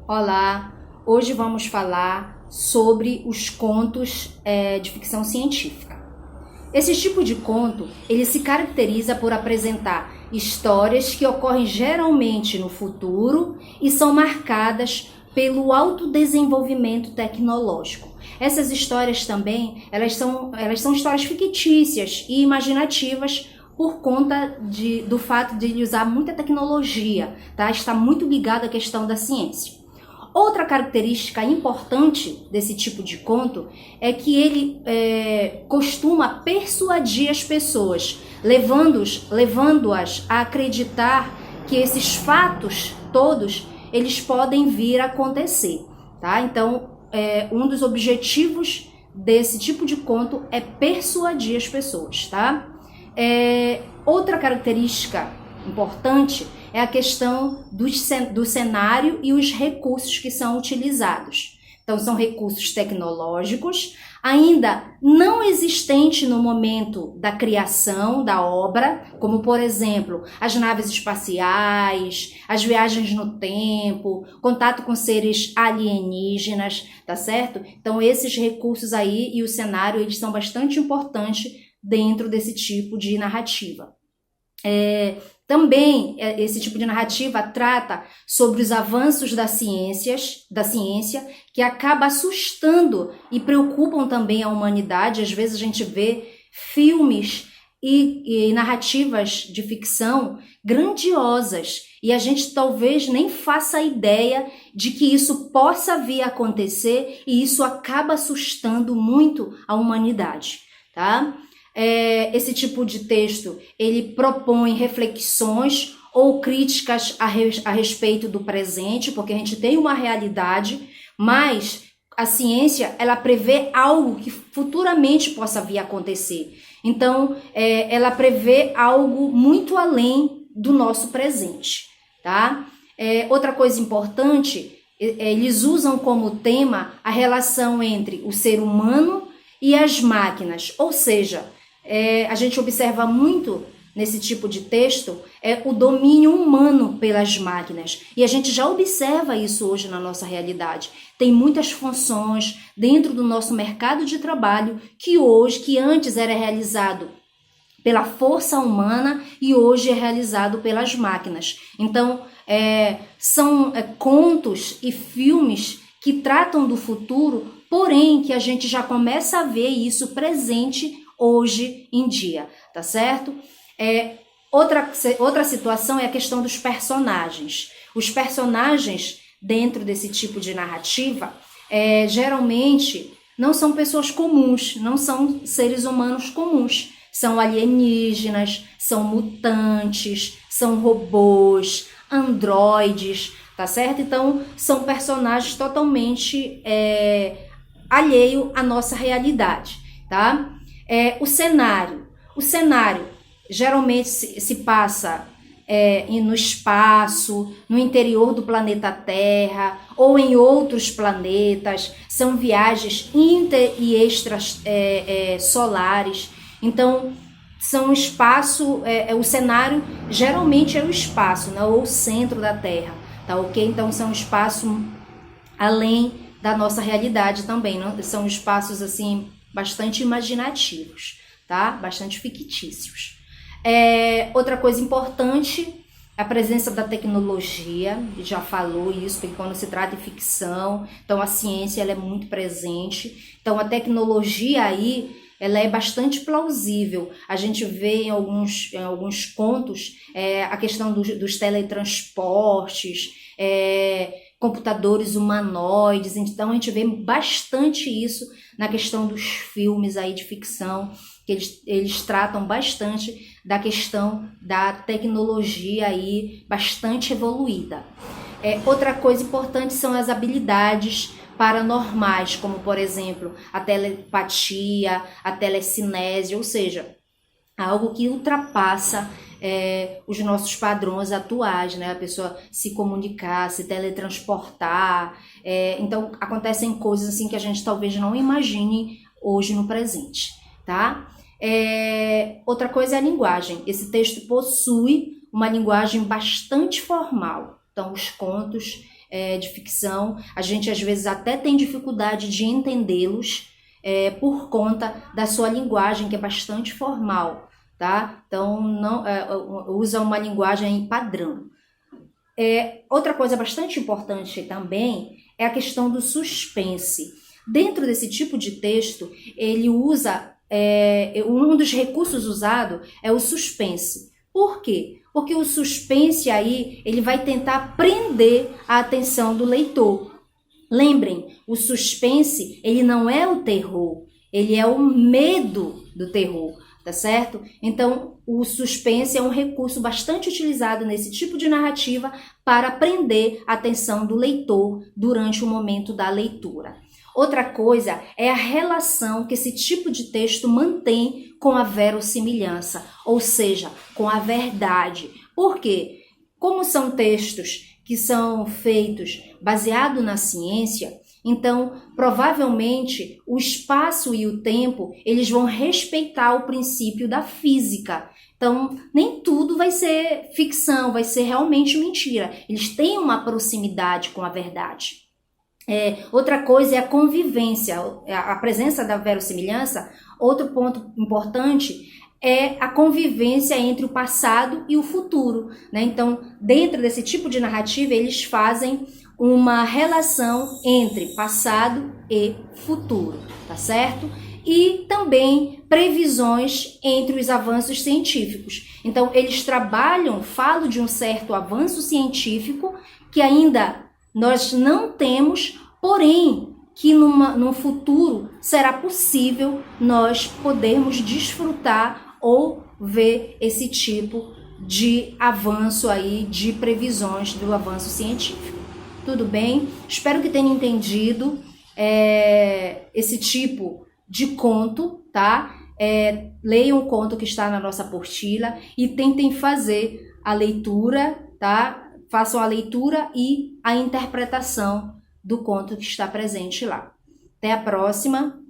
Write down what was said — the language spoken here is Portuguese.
Olá, hoje vamos falar sobre os contos de ficção científica. Esse tipo de conto, ele se caracteriza por apresentar histórias que ocorrem geralmente no futuro e são marcadas pelo autodesenvolvimento tecnológico. Essas histórias também, elas são histórias fictícias e imaginativas por conta do fato de ele usar muita tecnologia, tá? Está muito ligado à questão da ciência. Outra característica importante desse tipo de conto é que ele costuma persuadir as pessoas, levando-as a acreditar que esses fatos todos eles podem vir a acontecer, tá? Então, um dos objetivos desse tipo de conto é persuadir as pessoas, tá? Outra característica importante é a questão do cenário e os recursos que são utilizados. Então, são recursos tecnológicos, ainda não existentes no momento da criação da obra, como, por exemplo, as naves espaciais, as viagens no tempo, contato com seres alienígenas, tá certo? Então, esses recursos aí e o cenário, eles são bastante importantes dentro desse tipo de narrativa. Também esse tipo de narrativa trata sobre os avanços da ciência, que acaba assustando e preocupam também a humanidade. Às vezes a gente vê filmes e narrativas de ficção grandiosas e a gente talvez nem faça ideia de que isso possa vir a acontecer, e isso acaba assustando muito a humanidade, tá? Esse tipo de texto, ele propõe reflexões ou críticas a respeito do presente, porque a gente tem uma realidade, mas a ciência, ela prevê algo que futuramente possa vir a acontecer. Então, ela prevê algo muito além do nosso presente, tá? Outra coisa importante, eles usam como tema a relação entre o ser humano e as máquinas, ou seja, a gente observa muito nesse tipo de texto o domínio humano pelas máquinas. E a gente já observa isso hoje na nossa realidade. Tem muitas funções dentro do nosso mercado de trabalho que antes era realizado pela força humana e hoje é realizado pelas máquinas. Então, são contos e filmes que tratam do futuro, porém que a gente já começa a ver isso presente hoje em dia, tá certo? Outra situação é a questão dos personagens. Os personagens dentro desse tipo de narrativa geralmente não são pessoas comuns, não são seres humanos comuns. São alienígenas, são mutantes, são robôs, androides, tá certo? Então, são personagens totalmente alheio à nossa realidade, tá? O cenário geralmente se passa no espaço, no interior do planeta Terra ou em outros planetas. São viagens inter e extras solares. Então, são espaço, o cenário geralmente é o espaço, né, ou o centro da Terra, tá ok? Então, são espaços além da nossa realidade também, não? São espaços assim bastante imaginativos, tá? Bastante fictícios. Outra coisa importante, a presença da tecnologia, já falou isso, porque quando se trata de ficção, então a ciência ela é muito presente, então a tecnologia aí, ela é bastante plausível. A gente vê em alguns contos a questão dos teletransportes, computadores humanoides. Então a gente vê bastante isso na questão dos filmes aí de ficção, que eles tratam bastante da questão da tecnologia aí bastante evoluída. Outra coisa importante são as habilidades paranormais, como por exemplo a telepatia, a telecinese, ou seja, algo que ultrapassa os nossos padrões atuais, né? A pessoa se comunicar, se teletransportar. Então, acontecem coisas assim que a gente talvez não imagine hoje no presente, tá? Outra coisa é a linguagem. Esse texto possui uma linguagem bastante formal. Então, os contos, de ficção, a gente às vezes até tem dificuldade de entendê-los por conta da sua linguagem, que é bastante formal, tá? Então, não usa uma linguagem padrão. Outra coisa bastante importante também é a questão do suspense. Dentro desse tipo de texto, ele usa, um dos recursos usados é o suspense. Por quê? Porque o suspense aí, ele vai tentar prender a atenção do leitor. Lembrem, o suspense, ele não é o terror, ele é o medo do terror, tá certo? Então, o suspense é um recurso bastante utilizado nesse tipo de narrativa para prender a atenção do leitor durante o momento da leitura. Outra coisa é a relação que esse tipo de texto mantém com a verossimilhança, ou seja, com a verdade. Por quê? Como são textos que são feitos baseado na ciência, então provavelmente o espaço e o tempo eles vão respeitar o princípio da física. Então nem tudo vai ser ficção, vai ser realmente mentira. Eles têm uma proximidade com a verdade. Outra coisa é a convivência, a presença da verossimilhança. Outro ponto importante é a convivência entre o passado e o futuro, né? Então, dentro desse tipo de narrativa, eles fazem uma relação entre passado e futuro, tá certo? E também previsões entre os avanços científicos. Então, eles falam de um certo avanço científico que ainda nós não temos, porém, que num futuro será possível nós podermos desfrutar ou ver esse tipo de avanço aí, de previsões do avanço científico. Tudo bem? Espero que tenha entendido esse tipo de conto, tá? Leiam o conto que está na nossa apostila e tentem fazer a leitura, tá? Façam a leitura e a interpretação do conto que está presente lá. Até a próxima!